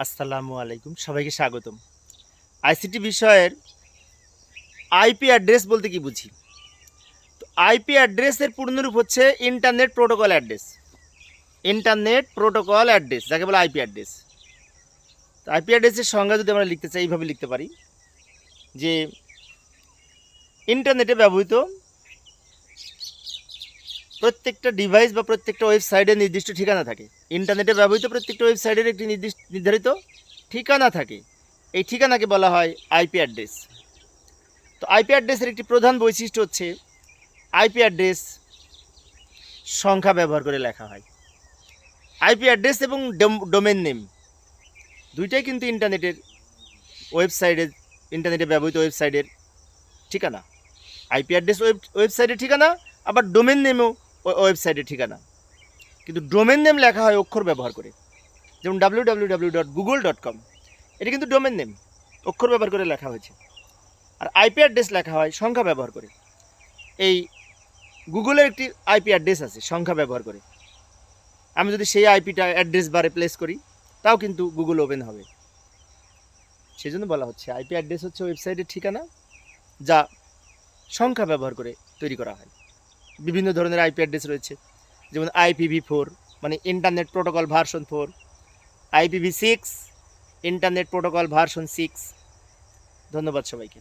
আসসালামু আলাইকুম, সবাইকে স্বাগতম। আইসিটি বিষয়ের আইপি অ্যাড্রেস বলতে কি বুঝি? তো আইপি অ্যাড্রেসের পূর্ণরূপ হচ্ছে internet protocol address. Internet protocol address যাকে বলে আইপি অ্যাড্রেস। তো আইপি অ্যাড্রেসের সংজ্ঞা যদি আমরা লিখতে চাই, এইভাবে লিখতে পারি যে ইন্টারনেটে ব্যবহৃত প্রত্যেকটা ডিভাইস বা প্রত্যেকটা ওয়েবসাইটের নির্দিষ্ট ঠিকানা থাকে। ইন্টারনেটে ব্যবহৃত প্রত্যেকটা ওয়েবসাইটের একটি নির্ধারিত ঠিকানা থাকে। এই ঠিকানাকে বলা হয় আইপি অ্যাড্রেস। তো আইপি অ্যাড্রেসের একটি প্রধান বৈশিষ্ট্য হচ্ছে আইপি অ্যাড্রেস সংখ্যা ব্যবহার করে লেখা হয়। আইপি অ্যাড্রেস এবং ডোমেন নেম দুইটাই কিন্তু ইন্টারনেটে ব্যবহৃত ওয়েবসাইটের ঠিকানা। আইপি অ্যাড্রেস ওয়েবসাইটের ঠিকানা, আবার ডোমেন নেমও ওয়েবসাইটের ঠিকানা। কিন্তু ডোমেন নেম লেখা হয় অক্ষর ব্যবহার করে, যেমন www.google.com, এটা কিন্তু ডোমেন নেম, অক্ষর ব্যবহার করে লেখা হয়েছে। আর আইপি অ্যাড্রেস লেখা হয় সংখ্যা ব্যবহার করে। এই গুগলের একটি আইপি অ্যাড্রেস আছে সংখ্যা ব্যবহার করে। আমি যদি সেই আইপিটা অ্যাড্রেস বারে প্লেস করি, তাও কিন্তু গুগল ওপেন হবে। সেই জন্য বলা হচ্ছে আইপি অ্যাড্রেস হচ্ছে ওয়েবসাইটের ঠিকানা, যা সংখ্যা ব্যবহার করে তৈরি করা হয়। বিভিন্ন ধরনের আইপি অ্যাড্রেস রয়েছে, যেমন IPv4 মানে internet protocol version 4, IPv6 internet protocol version 6। ধন্যবাদ সবাইকে।